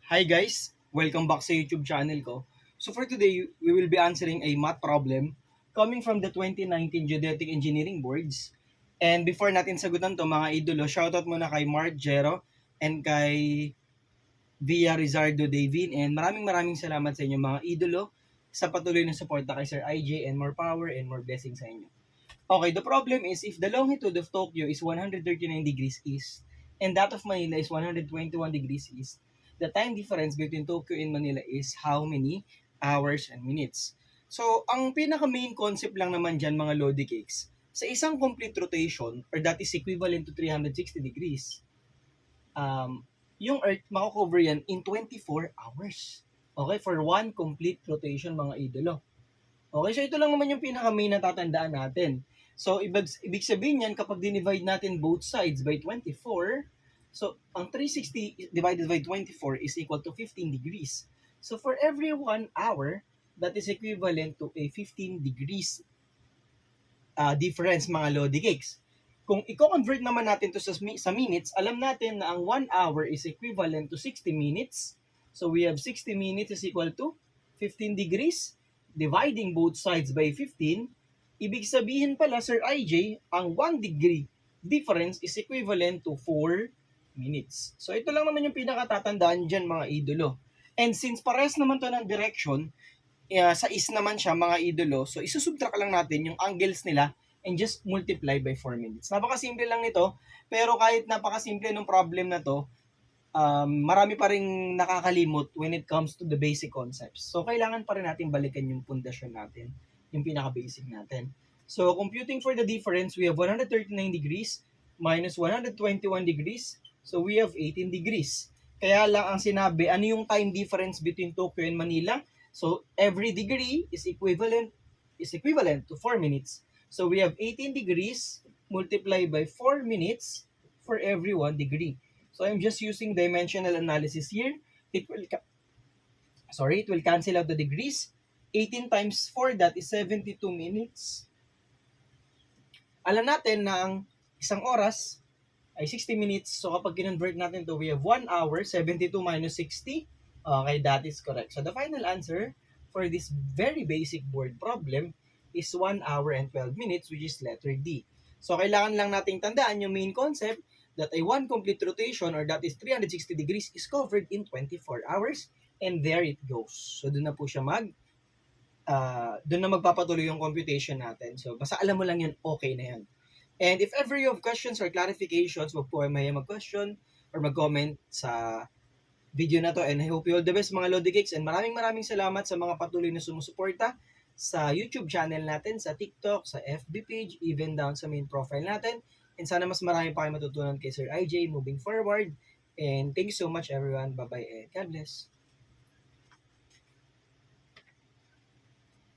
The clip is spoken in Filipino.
Hi guys! Welcome back sa YouTube channel ko. So for today, we will be answering a math problem coming from the 2019 Geodetic Engineering Boards. And before natin sagutan to mga idolo, shoutout muna kay Mark Jero and kay Via Rizardo Davin. And maraming salamat sa inyo mga idolo sa patuloy na suporta kay Sir IJ, and more power and more blessings sa inyo. Okay, the problem is if the longitude of Tokyo is 139 degrees east and that of Manila is 121 degrees east, the time difference between Tokyo and Manila is how many hours and minutes? So, ang pinaka main concept lang naman dyan mga Lodi Cakes, sa isang complete rotation or that is equivalent to 360 degrees, um, yung Earth mako-cover yan in 24 hours. Okay, for one complete rotation mga idolo. Okay, so ito lang naman yung pinaka-main na tatandaan natin. So, ibig sabihin yan, kapag dinivide natin both sides by 24, so, ang 360 divided by 24 is equal to 15 degrees. So, for every 1 hour, that is equivalent to a 15 degrees difference, mga Lodi Cakes. Kung i-convert naman natin to sa minutes, alam natin na ang 1 hour is equivalent to 60 minutes. So, we have 60 minutes is equal to 15 degrees. Dividing both sides by 15, ibig sabihin pala, Sir IJ, ang 1 degree difference is equivalent to 4 minutes. So, ito lang naman yung pinakatatandaan dyan, mga idolo. And since pares naman to ng direction, sa is naman siya, mga idolo, so isusubtract lang natin yung angles nila and just multiply by 4 minutes. Napakasimple lang nito, pero kahit napakasimple ng problem na to, marami pa ring nakakalimot when it comes to the basic concepts. So, kailangan pa rin natin balikan yung pundasyon natin, yung pinaka-basic natin. So, computing for the difference, we have 139 degrees minus 121 degrees. So, we have 18 degrees. Kaya lang ang sinabi, ano yung time difference between Tokyo and Manila? So, every degree is equivalent to 4 minutes. So, we have 18 degrees multiplied by 4 minutes for every 1 degree. So I'm just using dimensional analysis here. It will cancel out the degrees. 18 times 4, that is 72 minutes. Alam natin na ang isang oras ay 60 minutes. So kapag kinonvert natin to, we have 1 hour, 72 minus 60. Okay, that is correct. So the final answer for this very basic board problem is 1 hour and 12 minutes, which is letter D. So kailangan lang nating tandaan yung main concept that a one complete rotation or that is 360 degrees is covered in 24 hours, and there it goes. So doon na po siya doon na magpapatuloy yung computation natin. So basta alam mo lang yun, okay na yan. And if ever you have questions or clarifications, wag po kayo mahiya mag-question or mag-comment sa video na to, and I hope you all the best mga Lodi Cakes, and maraming salamat sa mga patuloy na sumusuporta sa YouTube channel natin, sa TikTok, sa FB page, even down sa main profile natin. And sana mas marami pa kayo matutunan kay Sir IJ moving forward. And thank you so much everyone. Bye-bye and God bless.